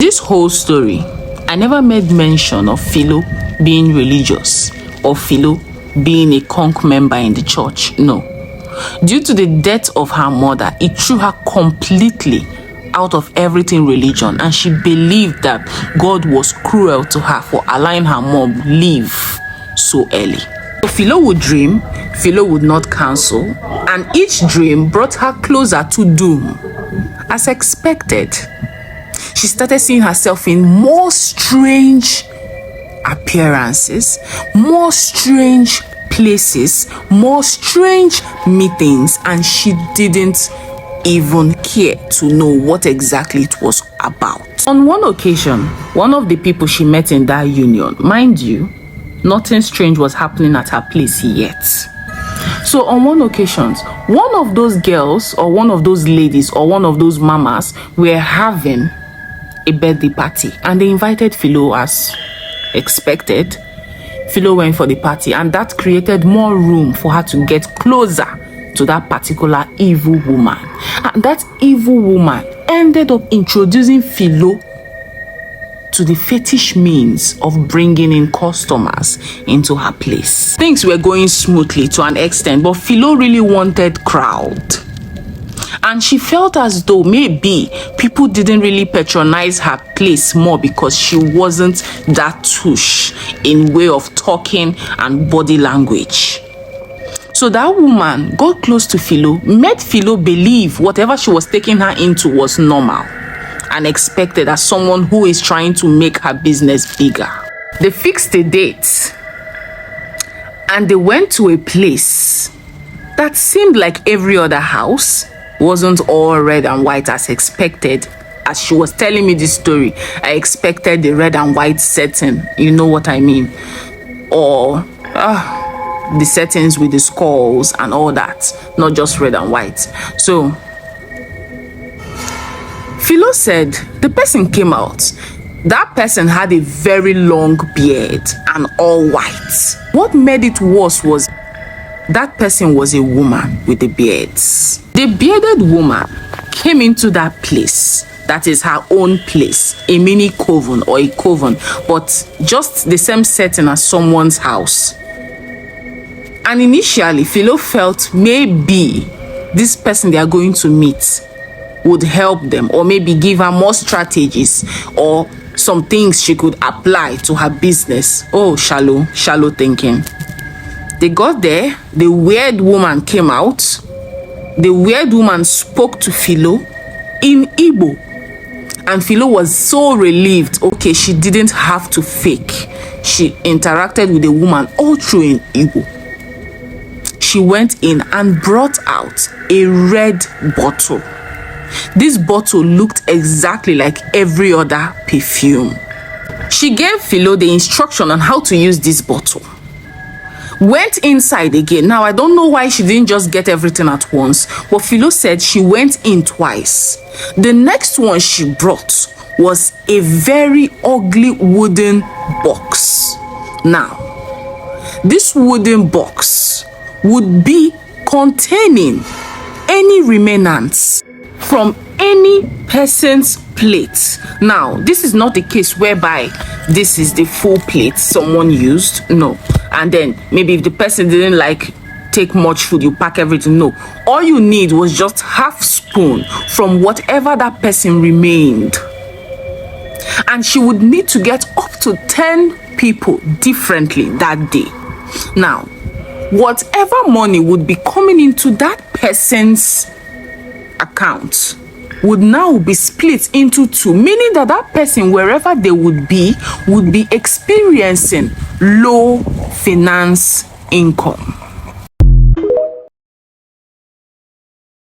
this whole story, I never made mention of Philo being religious or Philo being a conch member in the church. No. Due to the death of her mother, it threw her completely out of everything religion, and she believed that God was cruel to her for allowing her mom live so early. So Philo would dream, Philo would not cancel, and each dream brought her closer to doom. As expected, she started seeing herself in more strange appearances, more strange places, more strange meetings, and she didn't even care to know what exactly it was about. On one occasion, one of the people she met in that union, mind you, nothing strange was happening at her place yet. So on one occasion, one of those girls or one of those ladies or one of those mamas were having a birthday party, and they invited Philo as expected. Philo went for the party, and that created more room for her to get closer to that particular evil woman. And that evil woman ended up introducing Philo to the fetish means of bringing in customers into her place. Things were going smoothly to an extent, but Philo really wanted crowd. And she felt as though maybe people didn't really patronize her place more because she wasn't that touche in way of talking and body language. So that woman got close to Philo, made Philo believe whatever she was taking her into was normal and expected as someone who is trying to make her business bigger. They fixed a date and they went to a place that seemed like every other house. Wasn't all red and white as expected. As she was telling me this story, I expected the red and white setting, you know what I mean, or the settings with the skulls and all that, not just red and white. So Philo said the person came out. That person had a very long beard and all white. What made it worse was that person was a woman with the beards. The bearded woman came into that place that is her own place, a mini coven or a coven, but just the same setting as someone's house. And initially, Philo felt maybe this person they are going to meet would help them, or maybe give her more strategies or some things she could apply to her business. Oh, shallow thinking. They got there, the weird woman came out. The weird woman spoke to Philo in Igbo. And Philo was so relieved. Okay, she didn't have to fake. She interacted with the woman all through in Igbo. She went in and brought out a red bottle. This bottle looked exactly like every other perfume. She gave Philo the instruction on how to use this bottle. Went inside again. Now, I don't know why she didn't just get everything at once, but Philo said she went in twice. The next one she brought was a very ugly wooden box. Now, this wooden box would be containing any remnants from any person's plate. Now, this is not the case whereby this is the full plate someone used. No. And then maybe if the person didn't like take much food, you pack everything. No. All you need was just half spoon from whatever that person remained. And she would need to get up to 10 people differently that day. Now, whatever money would be coming into that person's account would now be split into two, meaning that that person, wherever they would be experiencing low finance income.